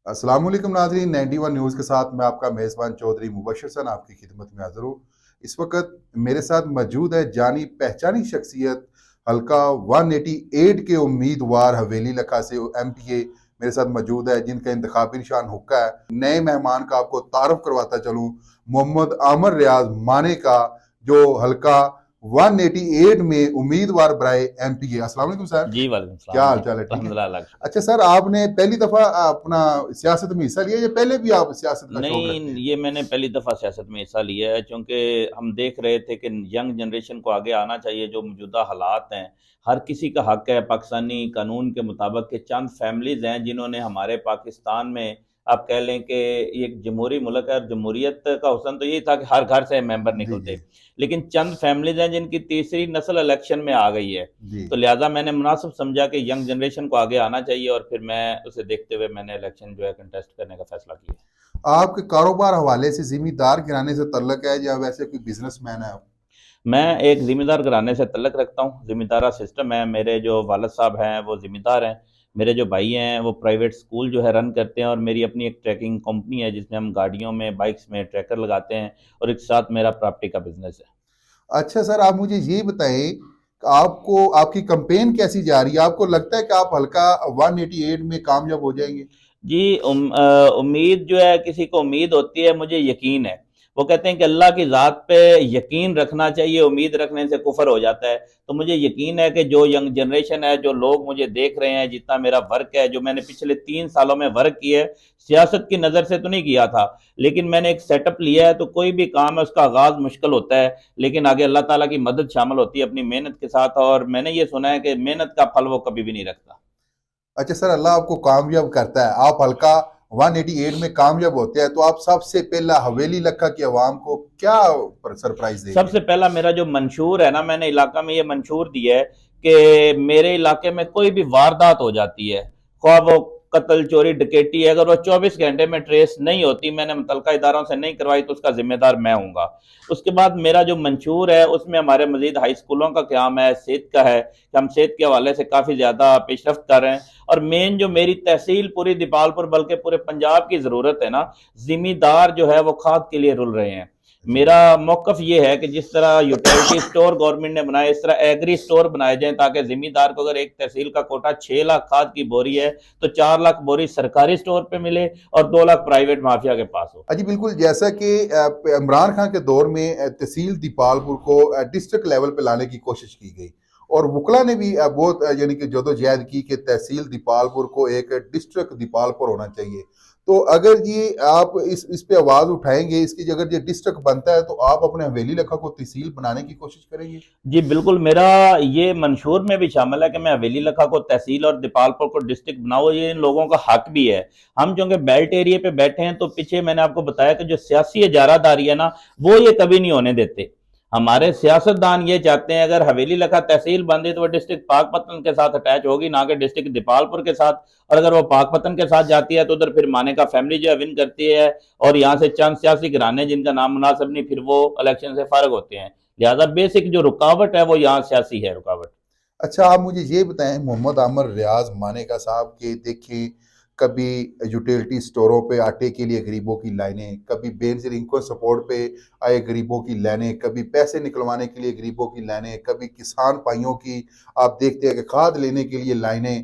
अस्सलाम वालेकुम नाज़रीन, 91 न्यूज़ के साथ मैं आपका मेज़बान चौधरी मुबशर हसन आपकी खिदमत में हाज़िर हूँ। इस वक्त मेरे साथ मौजूद है जानी पहचानी शख्सियत हल्का 188 के उम्मीदवार हवेली लखा से MPA मेरे साथ मौजूद है, जिनका इंतखाबी निशान हुक्का है। नए मेहमान का आपको तारुफ करवाता चलूँ, मोहम्मद आमर रियाज माने का, जो हल्का 188 में उम्मीदवार बराए MPA। अस्सलाम वालेकुम सर, जी, वालेकुम क्या सलाम हाल जी। चाल है? ठीक है। अल्हम्दुलिल्लाह, अल्लाह का शुक्र। अच्छा सर, आपने पहली दफा अपना सियासत में हिस्सा लिया या पहले भी आप सियासत का शौक रखते नहीं, हैं? ये मैंने पहली दफ़ा सियासत में हिस्सा लिया है, चूँकि हम देख रहे थे कि यंग जनरेशन को आगे आना चाहिए। जो मौजूदा हालात हैं, हर किसी का हक है पाकिस्तानी कानून के मुताबिक कि चंद फैमिलीज़ हैं जिन्होंने हमारे पाकिस्तान में, आप कह लें कि ये एक जमहूरी मुल्क है और जमहूरियत का हुस्न तो यही था कि हर घर से मेंबर जी निकलते। जी लेकिन चंद फैमिलीज़ हैं जिनकी तीसरी नस्ल इलेक्शन में आ गई है। जी। तो लिहाज़ा मैंने मुनासिब समझा कि यंग जनरेशन को आगे आना चाहिए, और फिर मैं उसे देखते हुए मैंने इलेक्शन जो है कंटेस्ट करने का फ़ैसला किया। आपके कारोबार हवाले से जिम्मेदार गिराने से तल्लक है या वैसे कोई बिजनेसमैन है आप? मैं एक ज़िम्मेदार घराने से तल्लक रखता हूँ। ज़िम्मेदारा सिस्टम है। मेरे जो वालिद साहब हैं वो ज़िम्मेदार हैं। मेरे जो भाई हैं वो प्राइवेट स्कूल जो है रन करते हैं, और मेरी अपनी एक ट्रैकिंग कंपनी है जिसमें हम गाड़ियों में, बाइक्स में ट्रैकर लगाते हैं, और एक साथ मेरा प्रॉपर्टी का बिज़नेस है। अच्छा सर, आप मुझे ये बताएं कि आपको आपकी कंपेन कैसी जा रही है? आपको लगता है कि आप हल्का 188 में कामयाब हो जाएंगे? जी, उम्मीद जो है, किसी को उम्मीद होती है, मुझे यकीन है। वो कहते हैं कि अल्लाह की ज़ात पे यकीन रखना चाहिए, उम्मीद रखने से कुफ़र हो जाता है। तो मुझे यकीन है कि जो यंग जनरेशन है, जो लोग मुझे देख रहे हैं, जितना मेरा वर्क है, जो मैंने पिछले 3 सालों में वर्क किया है, सियासत की नज़र से तो नहीं किया था, लेकिन मैंने एक सेटअप लिया है। तो कोई भी काम है उसका आगाज़ मुश्किल होता है, लेकिन आगे अल्लाह ताला की मदद शामिल होती है अपनी मेहनत के साथ, और मैंने ये सुना है कि मेहनत का फल वो कभी भी नहीं रखता। अच्छा सर, अल्लाह आपको कामयाब करता है, आप हल्का 188 में कामयाब होते हैं, तो आप सबसे पहला हवेली लखा की आवाम को क्या सरप्राइज देंगे? सबसे पहला मेरा जो मंशूर है ना, मैंने इलाका में ये मंशूर दिया है कि मेरे इलाके में कोई भी वारदात हो जाती है, ख्वाह वो कत्ल, चोरी, डकैती है, अगर वो 24 घंटे में ट्रेस नहीं होती, मैंने मुतलका इदारों से नहीं करवाई, तो उसका जिम्मेदार मैं हूँगा। उसके बाद मेरा जो मंशूर है उसमें हमारे मजीद हाई स्कूलों का क़याम है, सेहत का है कि हम सेहत के हवाले से काफ़ी ज़्यादा पेशरफ्त कर रहे हैं। और मेन जो मेरी तहसील पूरी दीपालपुर बल्कि पूरे पंजाब की ज़रूरत है ना, जिम्मेदार जो है वो खाद के लिए रुल रहे हैं। जी। मेरा मौकफ ये है कि जिस तरह यूटिलिटी स्टोर गवर्नमेंट ने बनाए, इस तरह एग्री स्टोर बनाए जाएं, ताकि जिम्मेदार को, अगर एक तहसील का कोटा 6 लाख खाद की बोरी है, तो 4 लाख बोरी सरकारी स्टोर पे मिले और 2 लाख प्राइवेट माफिया के पास हो। जी बिल्कुल, जैसा कि इमरान खान के दौर में तहसील दीपालपुर को डिस्ट्रिक्ट लेवल पे लाने की कोशिश की गई, और वकला ने भी बहुत यानी कि जदोजहद की कि तहसील दीपालपुर को एक डिस्ट्रिक्ट दीपालपुर होना चाहिए। तो अगर ये आप इस पे आवाज उठाएंगे, इसकी अगर ये डिस्ट्रिक्ट बनता है, तो आप अपने हवेली लखा को तहसील बनाने की कोशिश करेंगे? जी बिल्कुल, मेरा ये मंशूर में भी शामिल है कि मैं हवेली लखा को तहसील और दीपालपुर को डिस्ट्रिक्ट बनाऊँ। ये इन लोगों का हक भी है। हम चूंकि बेल्ट एरिया पे बैठे हैं, तो पीछे मैंने आपको बताया कि जो सियासी इजारादारी है ना, वो ये कभी नहीं होने देते। हमारे सियासतदान ये चाहते हैं, अगर हवेली लखा तहसील बन गई तो वो डिस्ट्रिक्ट पाकपतन के साथ अटैच होगी, ना कि डिस्ट्रिक्ट दीपालपुर के साथ। और अगर वो पाकपतन के साथ जाती है, तो उधर फिर माने का फैमिली जो है विन करती है, और यहाँ से चंद सियासी घराने जिनका नाम मुनासिब नहीं, फिर वो इलेक्शन से फारग होते हैं। लिहाजा बेसिक जो रुकावट है वो यहाँ सियासी है रुकावट। अच्छा, आप मुझे ये बताएं, मोहम्मद आमर रियाज मानेका साहब के देखें, कभी यूटिलिटी स्टोरों पे आटे के लिए गरीबों की लाइनें, कभी बेनजीर इनको सपोर्ट पे आए गरीबों की लाइनें, कभी पैसे निकलवाने के लिए गरीबों की लाइनें, कभी किसान भाइयों की आप देखते हैं कि खाद लेने के लिए लाइनें।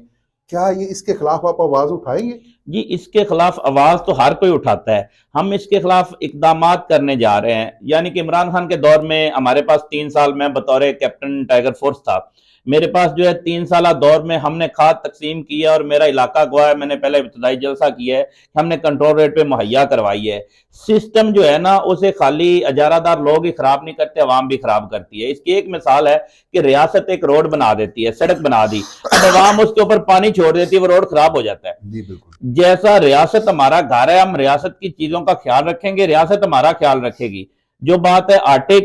क्या ये इसके खिलाफ आप आवाज उठाएंगे? जी, इसके खिलाफ आवाज तो हर कोई उठाता है। हम इसके खिलाफ इकदामात करने जा रहे हैं। यानी कि इमरान खान के दौर में हमारे पास 3 साल, मैं बतौर कैप्टन टाइगर फोर्स था, मेरे पास जो है 3 साल दौर में हमने खाद तकसीम की है, और मेरा इलाका गवा है, मैंने पहले इब्तदाई जलसा किया है कि हमने कंट्रोल रेट पे मुहैया करवाई है। सिस्टम जो है ना, उसे खाली इजारादार लोग ही खराब नहीं करते, अवाम भी खराब करती है। इसकी एक मिसाल है कि रियासत एक रोड बना देती है, सड़क बना दी, अब अवाम उसके ऊपर पानी छोड़ देती है, वो रोड खराब हो जाता है। जी बिल्कुल। जैसा रियासत हमारा घर है, हम रियासत की चीजों का ख्याल रखेंगे, रियासत हमारा ख्याल रखेगी। जो बात है आटे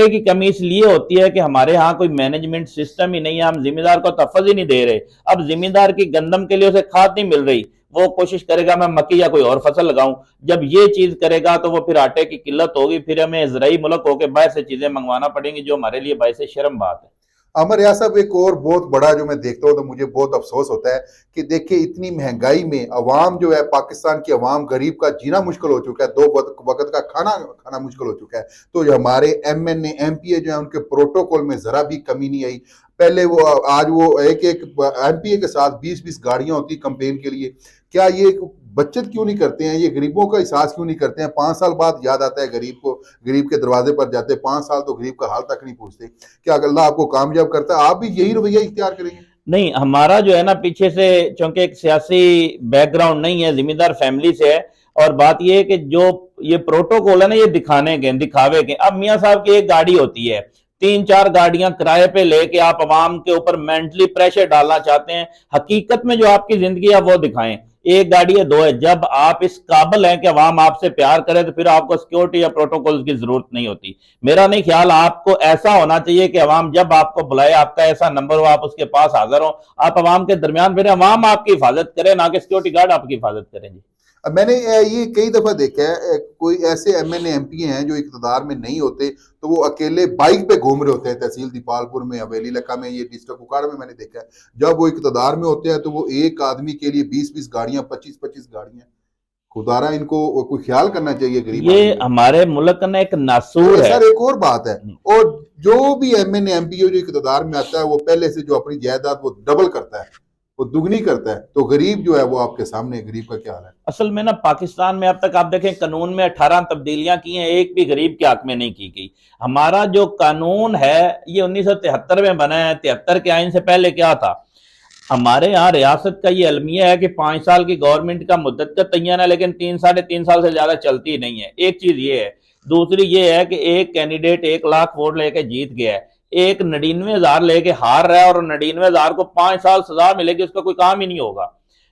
की कमी इसलिए होती है कि हमारे यहाँ कोई मैनेजमेंट सिस्टम ही नहीं है, हम जिम्मेदार को तफज ही नहीं दे रहे। अब जिम्मेदार की गंदम के लिए उसे खाद नहीं मिल रही, वो कोशिश करेगा मैं मक्की या कोई और फसल लगाऊं। जब ये चीज करेगा तो वो फिर आटे की किल्लत होगी, फिर हमें इजराई मुल्क होकर बाहर से चीजें मंगवाना पड़ेंगी, जो हमारे लिए बायसे शर्म बात है। अमर यार साहब, एक और बहुत बड़ा जो मैं देखता हूँ तो मुझे बहुत अफसोस होता है कि देखिए इतनी महंगाई में अवाम जो है, पाकिस्तान की अवाम, गरीब का जीना मुश्किल हो चुका है, दो वक्त का खाना खाना मुश्किल हो चुका है। तो जो हमारे एमएनए एमपीए जो है उनके प्रोटोकॉल में जरा भी कमी नहीं आई। पहले वो, आज वो एक एक एमपीए के साथ 20-20 गाड़ियां होती कंपेन के लिए। क्या ये बचत क्यों नहीं करते हैं, ये गरीबों का एहसास क्यों नहीं करते हैं? 5 साल बाद याद आता है गरीब को, गरीब के दरवाजे पर जाते, 5 साल तो गरीब का हाल तक नहीं पूछते। क्या अल्लाह आपको कामयाब करता है, आप भी यही रवैया इख्तियार करेंगे? नहीं, हमारा जो है ना पीछे से, चूंकि एक सियासी बैकग्राउंड नहीं है, जिम्मेदार फैमिली से है। और बात यह है कि जो ये प्रोटोकॉल है ना, ये दिखाने के, दिखावे के। अब मियाँ साहब की एक गाड़ी होती है, 3-4 गाड़ियां किराए पे लेके आप अवाम के ऊपर मेंटली प्रेशर डालना चाहते हैं। हकीकत में जो आपकी जिंदगी है वो दिखाएं। एक गाड़ी है, दो है। जब आप इस काबिल हैं कि अवाम आपसे प्यार करे तो फिर आपको सिक्योरिटी या प्रोटोकॉल की जरूरत नहीं होती। मेरा नहीं ख्याल, आपको ऐसा होना चाहिए कि अवाम जब आपको बुलाए, आपका ऐसा नंबर हो, आप उसके पास हाजिर हो, आप अवाम के दरमियान फिर अवाम आपकी हिफाजत करे, ना कि सिक्योरिटी गार्ड आपकी हिफाजत करें जी। अब मैंने ये कई दफा देखा है, कोई ऐसे एमएनए एमपी हैं जो इकतदार में नहीं होते तो वो अकेले बाइक पे घूम रहे होते हैं, तहसील दीपालपुर में, हवेली इलाका में, ये डिस्ट्रिक्ट कुकाड़ में मैंने देखा है। जब वो इकतदार में होते हैं तो वो एक आदमी के लिए 20-20 गाड़ियां, 25-25 गाड़ियां। खुदारा इनको कोई ख्याल करना चाहिए गरीब ये आदमी का। हमारे मुल्क का ना एक नासूर तो है। सर एक और बात है, और जो भी एमएनए एमपी जो इकतदार में आता है वो पहले से जो अपनी जायदाद वो डबल करता है, वो दुगनी करता है। तो गरीब जो है वो आपके सामने, गरीब का क्या हाल है? असल में ना पाकिस्तान में अब तक आप देखें, कानून में 18 तब्दीलियां की हैं, एक भी गरीब के हक में नहीं की गई। हमारा जो कानून है ये 1973 में बना है। 73 के आइन से पहले क्या था? हमारे यहाँ रियासत का ये अलमिया है कि 5 साल की गवर्नमेंट का मुद्दत का तयन है, लेकिन 3-3.5 साल से ज्यादा चलती नहीं है। एक चीज ये है। दूसरी ये है कि एक कैंडिडेट 1 लाख वोट लेके जीत गया है, एक 99,000 लेके हार रहा है, और 99,000 को 5 साल सजा मिलेगी, उसका कोई काम ही नहीं होगा।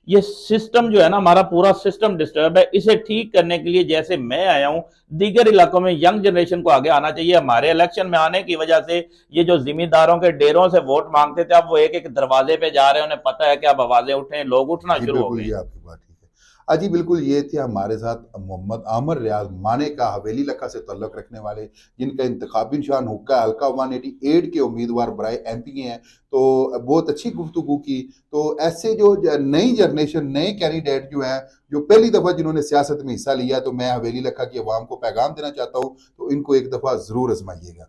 ये सिस्टम जो है ना, हमारा पूरा सिस्टम डिस्टर्ब है। इसे ठीक करने के लिए, जैसे मैं आया हूं, दीगर इलाकों में यंग जनरेशन को आगे आना चाहिए। हमारे इलेक्शन में आने की वजह से ये जो जिम्मेदारों के डेरों से वोट मांगते थे, अब वो एक एक दरवाजे पे जा रहे हैं, उन्हें पता है कि अब आवाजें उठे, लोग उठना जी शुरू हो बिल्कुल, गए ये हैं। आपकी बात ठीक है। अजी बिल्कुल, ये थे हमारे साथ मोहम्मद आमिर रियाज माने का, हवेली लखा से तल्लुक़ रखने वाले, जिनका इंतखाबी निशान हुक्का है, हल्का 188 के उम्मीदवार बराए एमपी हैं। तो बहुत अच्छी गुफ्तगू की। तो ऐसे जो नई जनरेशन, नए कैंडिडेट जो हैं, जो पहली दफ़ा जिन्होंने सियासत में हिस्सा लिया, तो मैं हवेली लखा की अवाम को पैगाम देना चाहता हूँ, तो इनको एक दफ़ा ज़रूर आजमाइएगा।